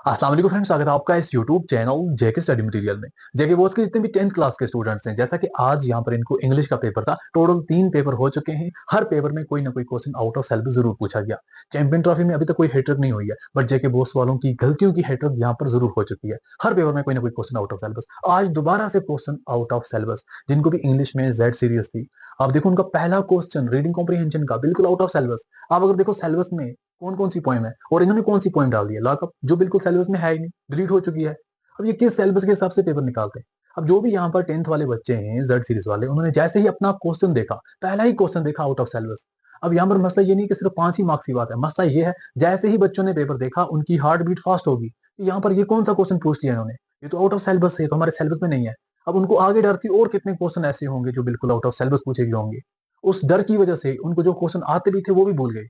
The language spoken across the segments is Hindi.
अस्सलाम वालेकुम फ्रेंड्स, स्वागत है आपका इस यूट्यूब चैनल जेके स्टडी मटेरियल में। जेके बोर्ड के जितने भी 10th क्लास के स्टूडेंट्स हैं, जैसा कि आज यहाँ पर इनको इंग्लिश का पेपर था। टोटल 3 पेपर हो चुके हैं। हर पेपर में कोई ना कोई क्वेश्चन आउट ऑफ सिलेबस जरूर पूछा गया। चैंपियन ट्रॉफी में अभी तक कोई हैट्रिक नहीं हुई है, बट जेके बोर्ड वालों की गलतियों की हैट्रिक यहाँ पर जरूर हो चुकी है। हर पेपर में कोई ना कोई क्वेश्चन आउट ऑफ सिलेबस। आज दोबारा से क्वेश्चन आउट ऑफ सिलेबस, जिनको भी इंग्लिश में जेड सीरीज थी। आप देखो उनका पहला क्वेश्चन रीडिंग कॉम्प्रीहेंशन का बिल्कुल आउट ऑफ सिलेबस। आप अगर देखो सिलेबस में कौन कौन सी पोएम है और इन्होंने कौन सी पोएम डाल दी है लॉकअप, जो बिल्कुल सिलेबस में है ही नहीं, डिलीट हो चुकी है। अब ये किस सिलेबस के हिसाब से पेपर निकालते हैं? अब जो भी यहाँ पर 10th वाले बच्चे हैं, जेड सीरीज वाले, उन्होंने जैसे ही अपना क्वेश्चन देखा, पहला ही क्वेश्चन देखा आउट ऑफ सिलेबस। अब यहाँ पर मसला ये नहीं कि सिर्फ 5 ही मार्क्स की बात है, मसला ये है जैसे ही बच्चों ने पेपर देखा उनकी हार्ट बीट फास्ट होगी कि यहाँ पर ये कौन सा क्वेश्चन पूछ लिया इन्होंने, ये तो आउट ऑफ सिलेबस है, तो हमारे सिलेबस में नहीं है। अब उनको आगे डर थी और कितने क्वेश्चन ऐसे होंगे जो बिल्कुल आउट ऑफ सिलेबस पूछे गए होंगे। उस डर की वजह से उनको जो क्वेश्चन आते भी थे वो भी भूल गए।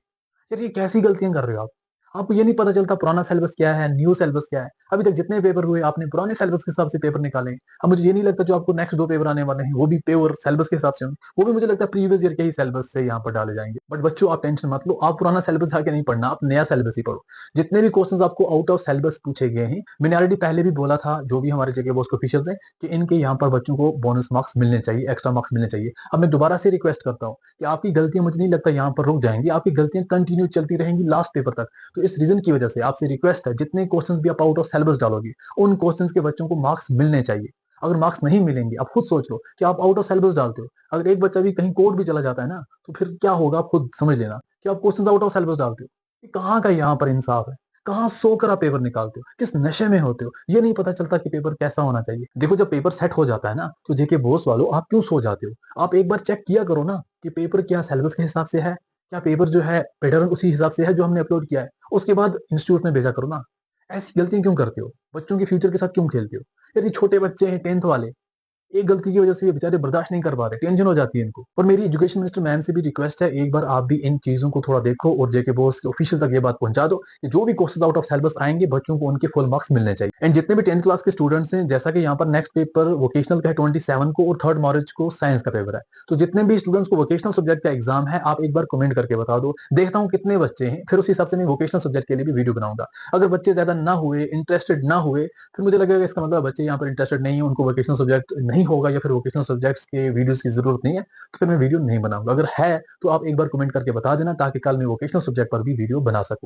यार ये कैसी गलतियां कर रहे हो आप? आपको ये नहीं पता चलता पुराना सिलेबस क्या है, न्यू सिलेबस क्या है। अभी तक जितने पेपर हुए आपने पुराने सिलेबस के हिसाब से पेपर निकाले। अब मुझे ये नहीं लगता जो आपको नेक्स्ट 2 पेपर आने वाले हैं वो भी प्योर सिलेबस के हिसाब से होंगे। वो भी मुझे लगता है प्रीवियस ईयर के ही सिलेबस से यहाँ पर डाले जाएंगे। बट बच्चों आप टेंशन मत लो, आप पुराना सिलेबस आके नहीं पढ़ना, आप नया सिलेबस ही पढ़ो। जितने भी क्वेश्चन आपको आउट ऑफ सिलेबस पूछे गए हैं, मैंने ऑलरेडी पहले भी बोला था जो भी हमारे जगह बॉस ऑफिशियल है कि इनके यहाँ पर बच्चों को बोनस मार्क्स मिलने चाहिए, एक्स्ट्रा मार्क्स मिलने चाहिए। अब मैं दोबारा से रिक्वेस्ट करता हूँ कि आपकी गलतियां मुझे नहीं लगता यहाँ पर रुक जाएंगी, आपकी गलतियां कंटिन्यू चलती रहेंगी लास्ट पेपर तक। तो इस रीजन की वजह से आपसे रिक्वेस्ट है, जितने क्वेश्चंस भी आप आउट ऑफ सिलेबस डालोगे उन क्वेश्चंस के बच्चों को मार्क्स मिलने चाहिए। अगर मार्क्स नहीं मिलेंगे, आप खुद सोच लो कि आप आउट ऑफ सिलेबस डालते हो, अगर एक बच्चा भी कहीं कोर्ट भी चला जाता है ना, तो फिर क्या होगा आप खुद समझ लेना कि आप क्वेश्चंस आउट ऑफ सिलेबस डालते हो। ये कहाँ का यहाँ पर इंसाफ है? कहाँ सोकर आप पेपर निकालते हो? किस नशे में होते हो? ये नहीं पता चलता कि पेपर कैसा होना चाहिए। देखो जब पेपर सेट हो जाता है ना, तो जेके बोस वालों आप क्यों सो जाते हो? आप एक बार चेक किया करो ना कि पेपर क्या सिलेबस के हिसाब से है, क्या पेपर जो है पैटर्न उसी हिसाब से है जो हमने अपलोड किया है। उसके बाद इंस्टीट्यूट में भेजा करो ना। ऐसी गलतियां क्यों करते हो? बच्चों के फ्यूचर के साथ क्यों खेलते हो? यदि छोटे बच्चे हैं 10th वाले, एक गलती की वजह से ये बेचारे बर्दाश्त नहीं कर पा रहे, टेंशन हो जाती है इनको। और मेरी एजुकेशन मिनिस्टर मैम से भी रिक्वेस्ट है, एक बार आप भी इन चीजों को थोड़ा देखो और जेके बॉस के ऑफिशियल तक ये बात पहुंचा दो कि जो भी क्वेश्चन आउट ऑफ सिलेबस आएंगे बच्चों को उनके फुल मार्क्स मिलने चाहिए। एंड जितने भी 10th क्लास के स्टूडेंट्स हैं, जैसा कि यहाँ पर नेक्स्ट पेपर वोकेशनल का है 27 को और 3 मार्च को साइंस का पेपर है। तो जितने भी स्टूडेंट्स को वोकेशनल सब्जेक्ट का एग्जाम है, आप एक बार कमेंट करके बता दो, देखता हूँ कितने बच्चे हैं, फिर उस हिसाब से मैं वोकेशनल सब्जेक्ट के लिए भी वीडियो बनाऊंगा। अगर बच्चे ज्यादा ना हुए, इंटरेस्टेड ना हुए, फिर मुझे लगेगा इसका मतलब बच्चे यहाँ पर इंटरेस्टेड नहीं है, उनको वोकेशनल सब्जेक्ट नहीं होगा या फिर वोकेशनल सब्जेक्ट्स के वीडियोस की जरूरत नहीं है, तो फिर मैं वीडियो नहीं बनाऊंगा। अगर है तो आप एक बार कमेंट करके बता देना ताकि कल मैं वोकेशनल सब्जेक्ट पर भी वीडियो बना सकूं।